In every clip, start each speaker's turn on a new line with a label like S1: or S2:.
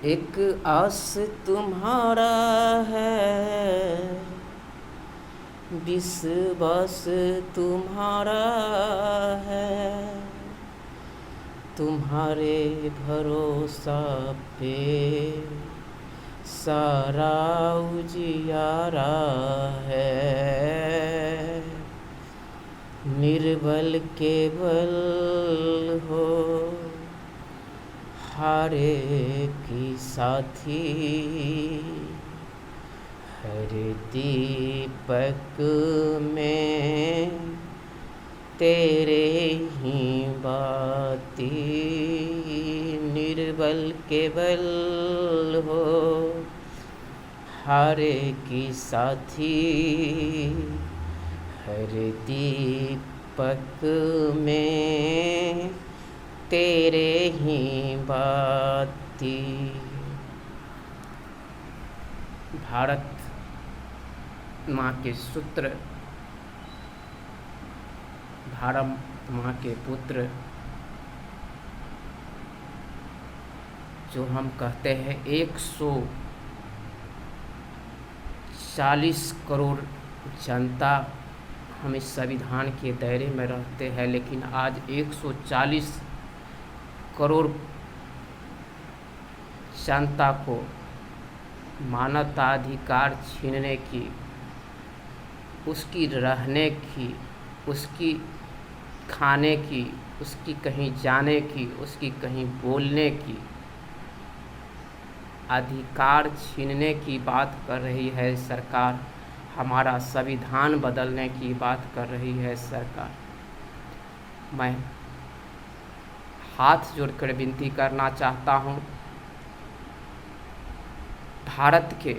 S1: एक आस तुम्हारा है, विश्वास तुम्हारा है, तुम्हारे भरोसा पे सारा उजियारा है। निर्बल केवल हो हारे की साथी, हर दीपक में तेरे ही बाती। निर्बल केवल हो हारे की साथी, हर दीपक में तेरे ही बाती। भारत माँ के सूत्र, भारत माँ के पुत्र, जो हम कहते हैं 140 करोड़ जनता हम इस संविधान के दायरे में रहते हैं, लेकिन आज 140 करोड़ जनता को मानवाधिकार छीनने की, उसकी रहने की, उसकी खाने की, उसकी कहीं जाने की, उसकी कहीं बोलने की अधिकार छीनने की बात कर रही है सरकार। हमारा संविधान बदलने की बात कर रही है सरकार। मैं हाथ जोड़कर विनती करना चाहता हूँ, भारत के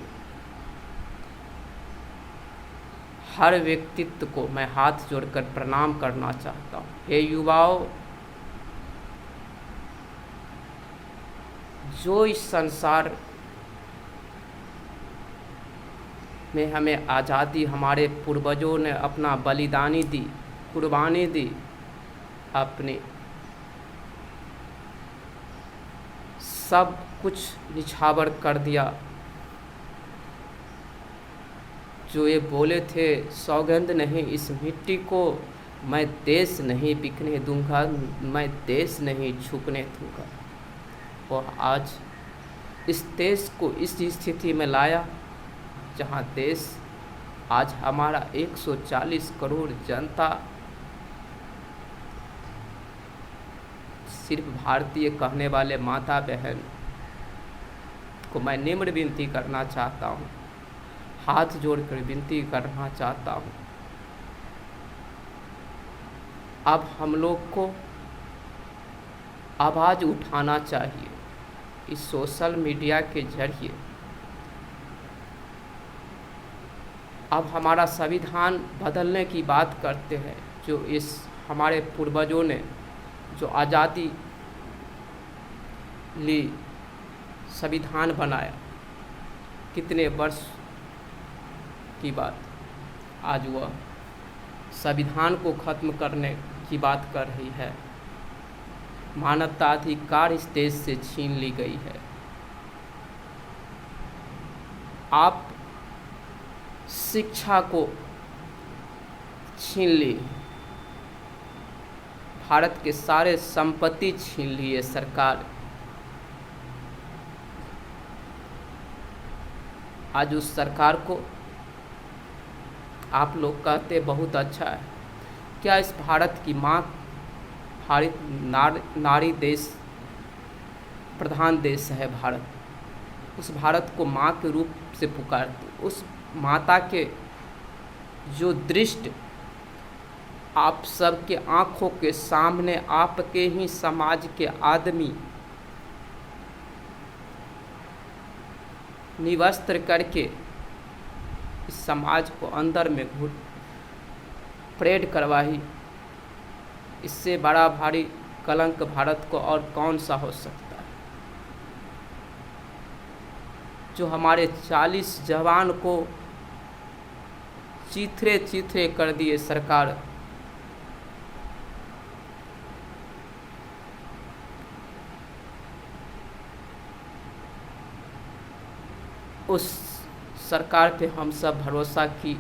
S1: हर व्यक्तित्व को मैं हाथ जोड़कर प्रणाम करना चाहता हूँ। हे युवाओं, जो इस संसार में हमें आज़ादी, हमारे पूर्वजों ने अपना बलिदानी दी, कुर्बानी दी, अपने सब कुछ निछावर कर दिया। जो ये बोले थे, सौगंध नहीं इस मिट्टी को मैं देश नहीं बिकने दूंगा, मैं देश नहीं झुकने दूंगा, और आज इस देश को इस स्थिति में लाया जहां देश आज हमारा 140 करोड़ जनता सिर्फ भारतीय कहने वाले माता बहन को मैं निम्र विनती करना चाहता हूँ, हाथ जोड़कर विनती करना चाहता हूँ। अब हम लोग को आवाज़ उठाना चाहिए इस सोशल मीडिया के जरिए। अब हमारा संविधान बदलने की बात करते हैं, जो इस हमारे पूर्वजों ने जो आज़ादी ली, संविधान बनाया, कितने वर्ष की बात, आज वह संविधान को ख़त्म करने की बात कर रही है। मानवाधिकार इस देश से छीन ली गई है। आप शिक्षा को छीन ली, भारत के सारे संपत्ति छीन लिए सरकार। आज उस सरकार को आप लोग कहते बहुत अच्छा है। क्या इस भारत की माँ, भारत नारी देश प्रधान देश है भारत, उस भारत को माँ के रूप से पुकारते, उस माता के जो दृष्टि आप सबके आँखों के सामने आपके ही समाज के आदमी निवस्त्र करके इस समाज को अंदर में घुट परेड करवाई, इससे बड़ा भारी कलंक भारत को और कौन सा हो सकता है। जो हमारे 40 जवान को चीथरे चीथरे कर दिए सरकार, उस सरकार पे हम सब भरोसा की,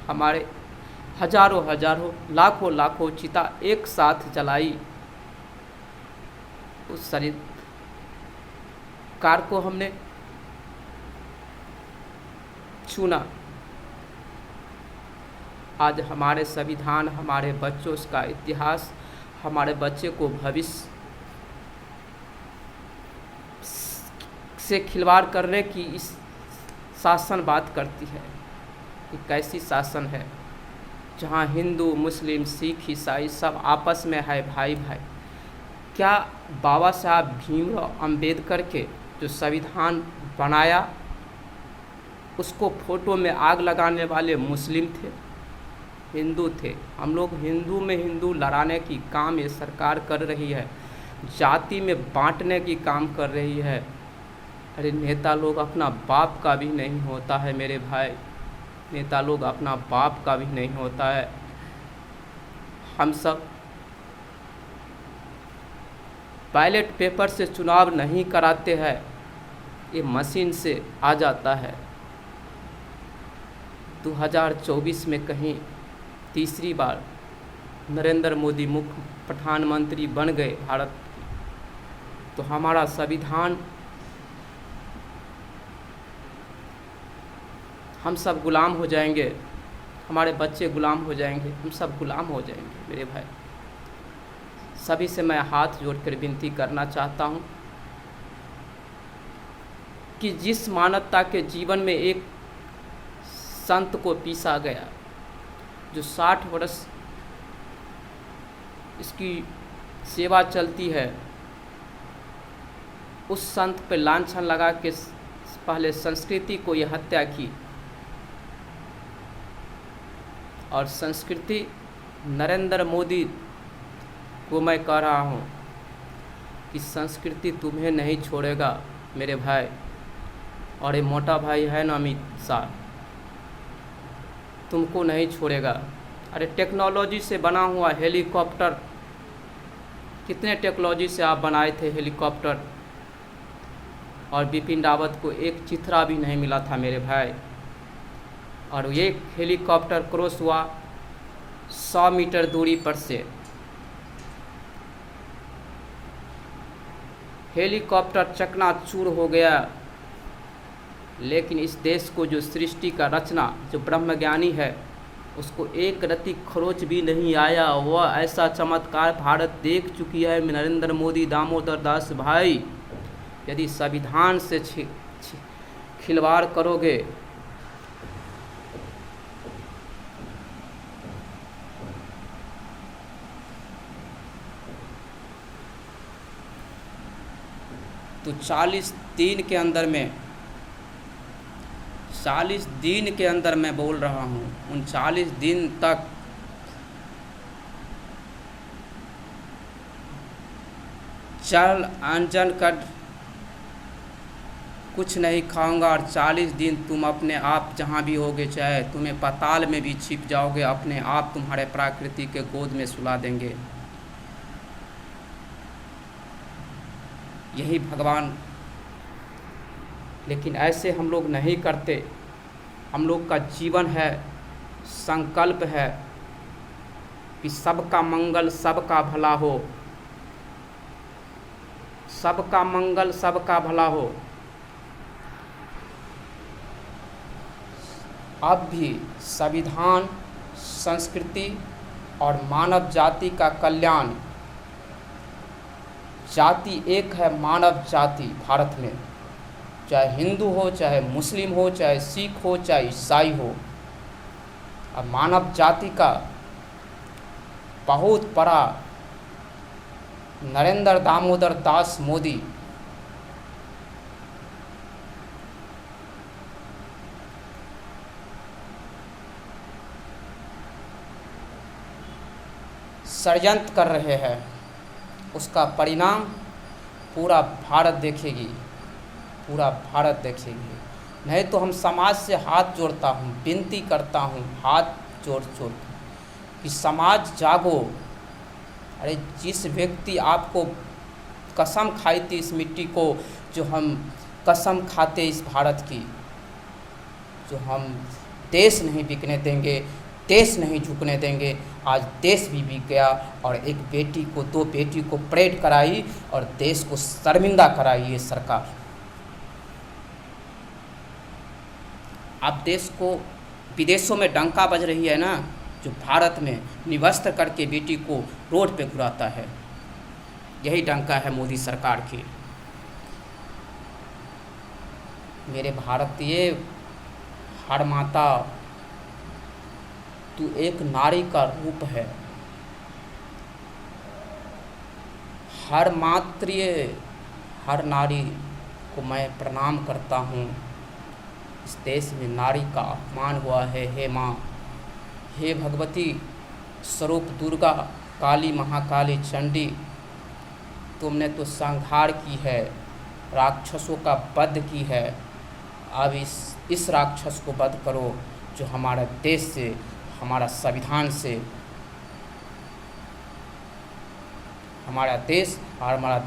S1: हमारे हजारों हजारों लाखों लाखों चिता एक साथ जलाई, उस सरकार को हमने चुना। आज हमारे संविधान, हमारे बच्चों का इतिहास, हमारे बच्चे को भविष्य से खिलवाड़ करने की इस शासन बात करती है कि कैसी शासन है जहाँ हिंदू, मुस्लिम, सिख, ईसाई सब आपस में है भाई भाई। क्या बाबा साहब भीमराव अंबेडकर के जो संविधान बनाया उसको फोटो में आग लगाने वाले मुस्लिम थे, हिंदू थे? हम लोग हिंदू में हिंदू लड़ाने की काम ये सरकार कर रही है, जाति में बांटने की काम कर रही है। अरे नेता लोग अपना बाप का भी नहीं होता है मेरे भाई, नेता लोग अपना बाप का भी नहीं होता है। हम सब बैलेट पेपर से चुनाव नहीं कराते हैं, ये मशीन से आ जाता है। 2024 में कहीं तीसरी बार नरेंद्र मोदी मुख्य प्रधानमंत्री बन गए भारत, तो हमारा संविधान हम सब गुलाम हो जाएंगे, हमारे बच्चे गुलाम हो जाएंगे, हम सब गुलाम हो जाएंगे मेरे भाई। सभी से मैं हाथ जोड़कर विनती करना चाहता हूँ कि जिस मानवता के जीवन में एक संत को पीसा गया, जो 60 वर्ष इसकी सेवा चलती है, उस संत पे लांछन लगा के पहले संस्कृति को यह हत्या की, और संस्कृति नरेंद्र मोदी को मैं कह रहा हूँ कि संस्कृति तुम्हें नहीं छोड़ेगा मेरे भाई। और ये मोटा भाई है ना अमित शाह, तुमको नहीं छोड़ेगा। अरे टेक्नोलॉजी से बना हुआ हेलीकॉप्टर, कितने टेक्नोलॉजी से आप बनाए थे हेलीकॉप्टर, और बिपिन रावत को एक चिथरा भी नहीं मिला था मेरे भाई। और ये हेलीकॉप्टर क्रॉस हुआ 100 मीटर दूरी पर से। हेलीकॉप्टर चकनाचूर हो गया, लेकिन इस देश को जो सृष्टि का रचना, जो ब्रह्मज्ञानी है, उसको एक रत्ती खरोच भी नहीं आया। वह ऐसा चमत्कार भारत देख चुकी है नरेंद्र मोदी, दामोदर दास भाई। यदि संविधान से खिलवाड़ करोगे तो 40 दिन के अंदर में, 40 दिन के अंदर मैं बोल रहा हूँ, उन 40 दिन तक चल अंजन कर कुछ नहीं खाऊंगा, और 40 दिन तुम अपने आप जहाँ भी होगे, चाहे तुम्हें पाताल में भी छिप जाओगे, अपने आप तुम्हारे प्रकृति के गोद में सुला देंगे। यही भगवान। लेकिन ऐसे हम लोग नहीं करते। हम लोग का जीवन है, संकल्प है कि सबका मंगल सबका भला हो, सबका मंगल सबका भला हो। अब भी संविधान, संस्कृति और मानव जाति का कल्याण, जाति एक है, मानव जाति भारत में, चाहे हिंदू हो, चाहे मुस्लिम हो, चाहे सिख हो, चाहे ईसाई हो। और मानव जाति का बहुत बड़ा नरेंद्र दामोदर दास मोदी षड्यंत्र कर रहे हैं, उसका परिणाम पूरा भारत देखेगी, पूरा भारत देखेगी। नहीं तो हम समाज से हाथ जोड़ता हूँ, विनती करता हूँ हाथ जोड़ जोड़ कि समाज जागो। अरे जिस व्यक्ति आपको कसम खाई थी इस मिट्टी को, जो हम कसम खाते इस भारत की, जो हम देश नहीं बिकने देंगे, देश नहीं झुकने देंगे। आज देश भी बिक गया और एक बेटी को, दो बेटी को परेड कराई और देश को शर्मिंदा कराई ये सरकार। अब देश को विदेशों में डंका बज रही है ना, जो भारत में निवस्त्र करके बेटी को रोड पे घुराता है, यही डंका है मोदी सरकार की। मेरे भारतीय, हर माता, तू एक नारी का रूप है। हर मातृ, हर नारी को मैं प्रणाम करता हूँ। इस देश में नारी का अपमान हुआ है। हे माँ, हे भगवती स्वरूप दुर्गा, काली, महाकाली, चंडी, तुमने तो संहार की है, राक्षसों का वध की है। अब इस राक्षस को वध करो जो हमारे देश से, हमारा संविधान से, हमारा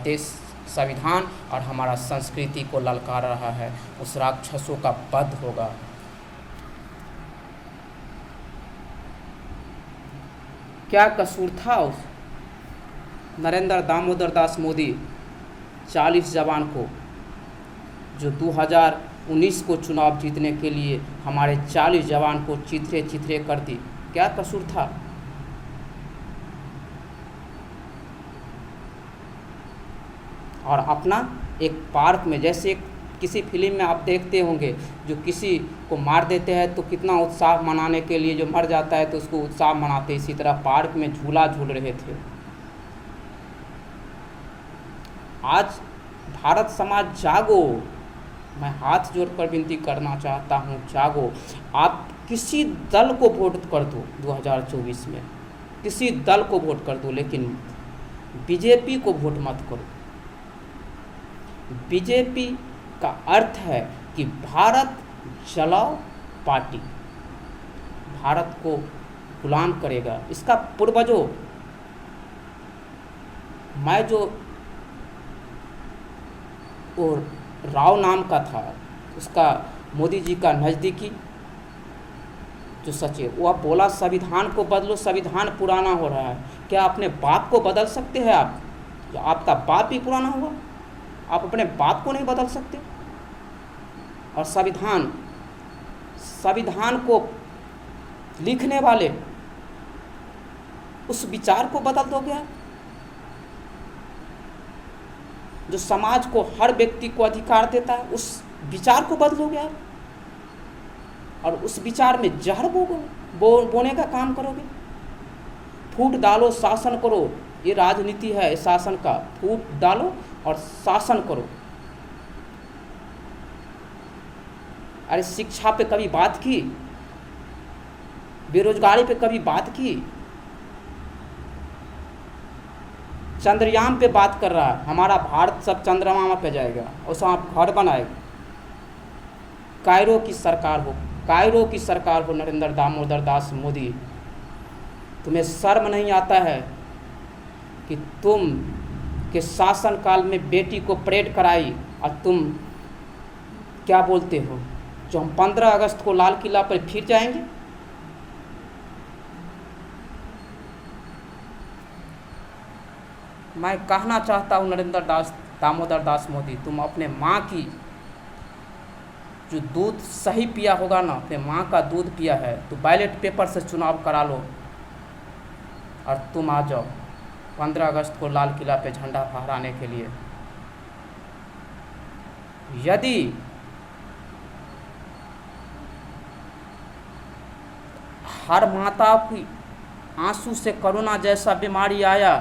S1: देश संविधान और हमारा संस्कृति को ललकार रहा है। उस राक्षसों का वध होगा। क्या कसूर था उस नरेंद्र दामोदर दास मोदी 40 जवान को, जो 2019 को चुनाव जीतने के लिए हमारे 40 जवान को चिथरे कर दी? क्या कसूर था? और अपना एक पार्क में, जैसे किसी फिल्म में आप देखते होंगे, जो किसी को मार देते हैं तो कितना उत्साह मनाने के लिए, जो मर जाता है तो उसको उत्साह मनाते, इसी तरह पार्क में झूला झूल रहे थे। आज भारत समाज जागो, मैं हाथ जोड़कर विनती करना चाहता हूँ, जागो। आप किसी दल को वोट कर दो 2024 में, किसी दल को वोट कर दो, लेकिन बीजेपी को वोट मत करो। बीजेपी का अर्थ है कि भारत जलाओ पार्टी, भारत को गुलाम करेगा। इसका पूर्वजों, मैं जो और राव नाम का था, उसका मोदी जी का नज़दीकी जो सचिव, वह बोला संविधान को बदलो, संविधान पुराना हो रहा है। क्या अपने बाप को बदल सकते हैं आप? जो आपका बाप भी पुराना हुआ, आप अपने बाप को नहीं बदल सकते? और संविधान को लिखने वाले उस विचार को बदल दोगे आप, जो समाज को, हर व्यक्ति को अधिकार देता है, उस विचार को बदलोगे आप, और उस विचार में जहर बोने का काम करोगे। फूट डालो, शासन करो, ये राजनीति है शासन का। फूट डालो और शासन करो। अरे शिक्षा पे कभी बात की? बेरोजगारी पे कभी बात की? चंद्रयान पे बात कर रहा है, हमारा भारत सब चंद्रमा पे जाएगा और सब आप घर बनाएगा। कायरो की सरकार हो नरेंद्र दामोदर दास मोदी, तुम्हें शर्म नहीं आता है कि तुम के शासनकाल में बेटी को परेड कराई, और तुम क्या बोलते हो, जो हम 15 अगस्त को लाल किला पर फिर जाएंगे? मैं कहना चाहता हूँ नरेंद्र दामोदर दास मोदी, तुम अपने माँ की जो दूध सही पिया होगा ना, अपने माँ का दूध पिया है, तो बैलेट पेपर से चुनाव करा लो और तुम आ जाओ 15 अगस्त को लाल किला पे झंडा फहराने के लिए। यदि हर माता की आंसू से कोरोना जैसा बीमारी आया,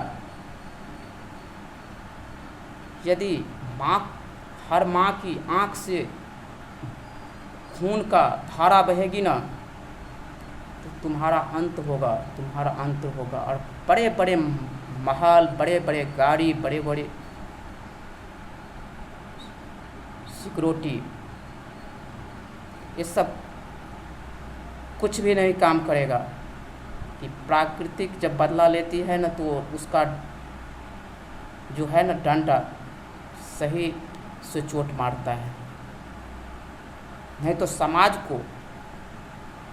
S1: यदि हर माँ की आंख से खून का धारा बहेगी ना, तो तुम्हारा अंत होगा। और बड़े बड़े महल, बड़े बड़े गाड़ी, बड़े बड़े सिक्योरिटी, ये सब कुछ भी नहीं काम करेगा। कि प्राकृतिक जब बदला लेती है ना, तो उसका जो है ना डंडा सही से चोट मारता है। नहीं तो समाज को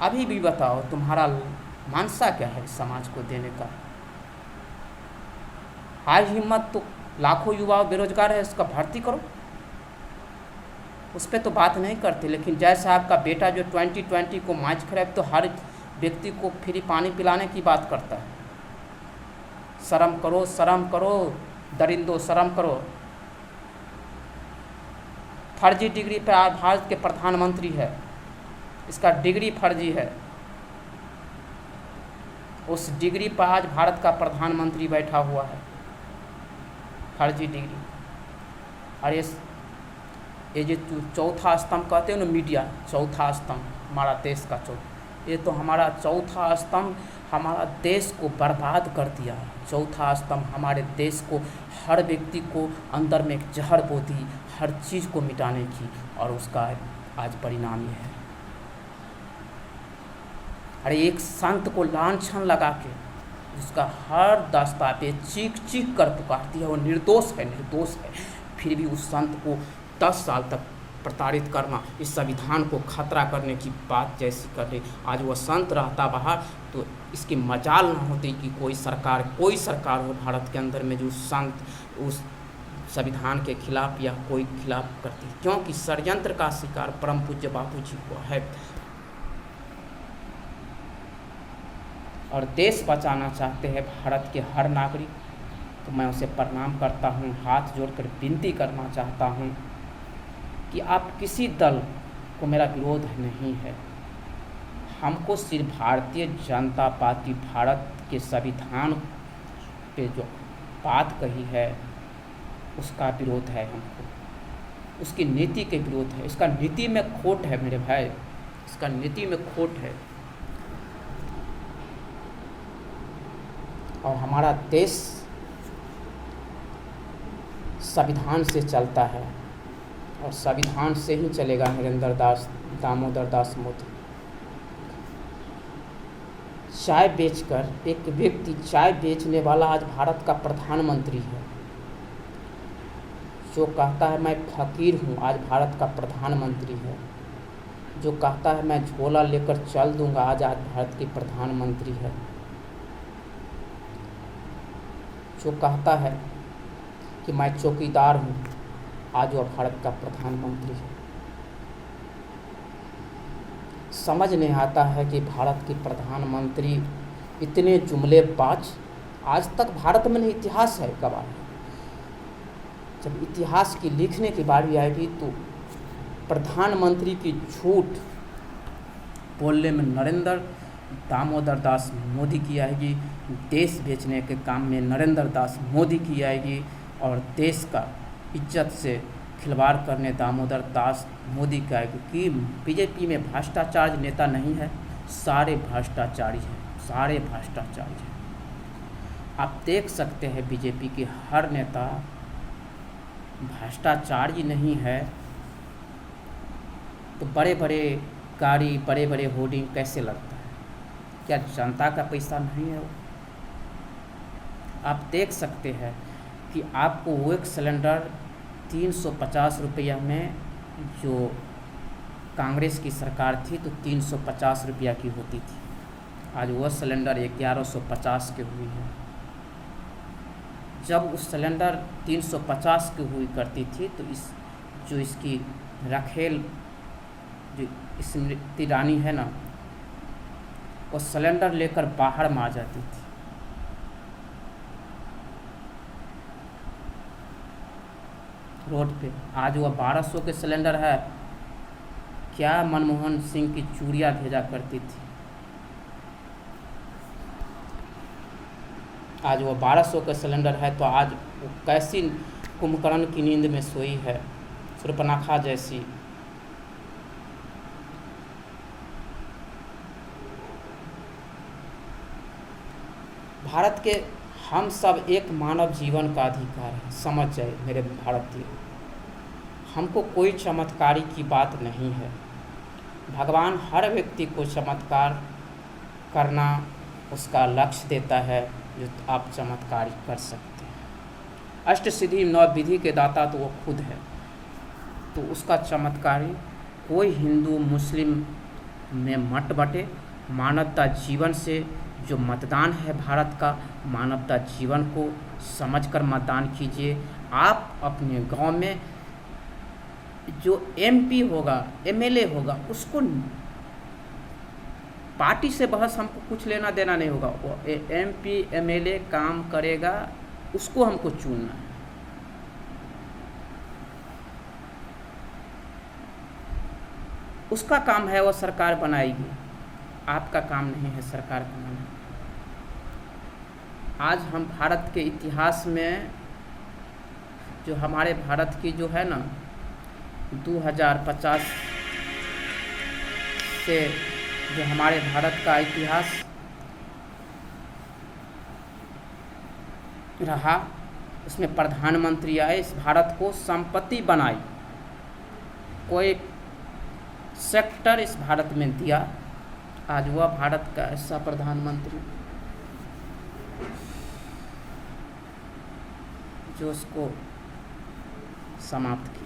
S1: अभी भी बताओ तुम्हारा मानसा क्या है समाज को देने का। हाय हिम्मत तो लाखों युवा बेरोजगार है, इसका भर्ती करो, उस पर तो बात नहीं करते। लेकिन जैसे आपका बेटा जो 2020 को मैच खराब तो हर व्यक्ति को फ्री पानी पिलाने की बात करता है। शर्म करो, शर्म करो दरिंदो, शर्म करो। फर्जी डिग्री पर आज भारत के प्रधानमंत्री है, इसका डिग्री फर्जी है। उस डिग्री पर आज भारत का प्रधानमंत्री बैठा हुआ है, फर्जी डिग्री। और ये जो चौथा स्तंभ कहते हो ना मीडिया, चौथा स्तंभ हमारा देश का ये तो हमारा चौथा स्तंभ हमारा देश को बर्बाद कर दिया है। चौथा स्तंभ हमारे देश को, हर व्यक्ति को अंदर में एक जहर बो दी, हर चीज़ को मिटाने की, और उसका आज परिणाम ये है। अरे एक संत को लांछन लगा के उसका हर दस्तावेज चीख चीख कर पुकारती है, वो निर्दोष है, निर्दोष है, फिर भी उस संत को 10 साल तक प्रताड़ित करना, इस संविधान को खतरा करने की बात जैसी कर ले। आज वो संत रहता बाहर तो इसकी मजाल ना होती कि कोई सरकार हो भारत के अंदर में जो संत उस संविधान के खिलाफ या कोई खिलाफ करती, क्योंकि षड्यंत्र का शिकार परम पूज्य बापू जी को है। और देश बचाना चाहते हैं भारत के हर नागरिक, तो मैं उसे प्रणाम करता हूँ, हाथ जोड़कर विनती करना चाहता हूँ कि आप किसी दल को मेरा विरोध नहीं है। हमको सिर्फ भारतीय जनता पार्टी भारत के संविधान पे जो बात कही है उसका विरोध है, हमको उसकी नीति के विरोध है। इसका नीति में खोट है मेरे भाई, इसका नीति में खोट है। और हमारा देश संविधान से चलता है और संविधान से ही चलेगा। नरेंद्र दास दामोदर दास मोदी चाय बेचकर, एक व्यक्ति चाय बेचने वाला आज भारत का प्रधानमंत्री है, जो कहता है मैं फकीर हूँ, आज भारत का प्रधानमंत्री है। जो कहता है मैं झोला लेकर चल दूंगा, आज भारत के प्रधानमंत्री है। जो कहता है कि मैं चौकीदार हूँ, आज वह भारत का प्रधानमंत्री है। समझ नहीं आता है कि भारत के प्रधानमंत्री इतने जुमलेबाज, आज तक भारत में नहीं, इतिहास है गवाह। जब इतिहास की लिखने की बारी आएगी तो प्रधानमंत्री की झूठ बोलने में नरेंद्र दामोदर दास मोदी की आएगी, देश बेचने के काम में नरेंद्र दास मोदी की आएगी, और देश का इज्जत से खिलवाड़ करने दामोदर दास मोदी का आएगी। कि बीजेपी में भ्रष्टाचार नेता नहीं है, सारे भ्रष्टाचारी हैं, सारे भ्रष्टाचारी हैं। आप देख सकते हैं बीजेपी के हर नेता भ्रष्टाचारी नहीं है, तो बड़े बड़े गाड़ी, बड़े बड़े होर्डिंग कैसे लगता है? क्या जनता का पैसा नहीं है वो? आप देख सकते हैं कि आपको वो एक सिलेंडर 350 रुपया में, जो कांग्रेस की सरकार थी तो 350 रुपया की होती थी, आज वह सिलेंडर 1150 के हुई है। जब उस सिलेंडर 350 की हुई करती थी तो इसकी रखेल जो स्मृति ईरानी है ना, वो सिलेंडर लेकर बाहर में आ जाती थी। रोड पे आज वह 1200 के सिलेंडर है। क्या मनमोहन सिंह की चूड़ियाँ भेजा करती थी, आज वो 1200 का सिलेंडर है। तो आज वो कैसी कुंभकर्ण की नींद में सोई है, शूर्पणखा जैसी। भारत के हम सब एक मानव जीवन का अधिकार है, समझ जाए मेरे भारतीय। हमको कोई चमत्कारी की बात नहीं है। भगवान हर व्यक्ति को चमत्कार करना उसका लक्ष्य देता है, जो आप चमत्कार कर सकते हैं। अष्ट सिद्धि नौ विधि के दाता तो वो खुद है, तो उसका चमत्कारी कोई हिंदू मुस्लिम में मत बटे। मानवता जीवन से जो मतदान है भारत का, मानवता जीवन को समझकर मतदान कीजिए। आप अपने गांव में जो एमपी होगा, एमएलए होगा, उसको पार्टी से बहस हमको कुछ लेना देना नहीं होगा। वो एमपी एमएलए काम करेगा, उसको हमको चुनना है। उसका काम है, वो सरकार बनाएगी। आपका काम नहीं है सरकार बनाना। आज हम भारत के इतिहास में जो हमारे भारत की जो है ना 2050 से जो हमारे भारत का इतिहास रहा, उसमें प्रधानमंत्री आए, इस भारत को संपत्ति बनाई, कोई सेक्टर इस भारत में दिया। आज वह भारत का ऐसा प्रधानमंत्री जो उसको समाप्त किया।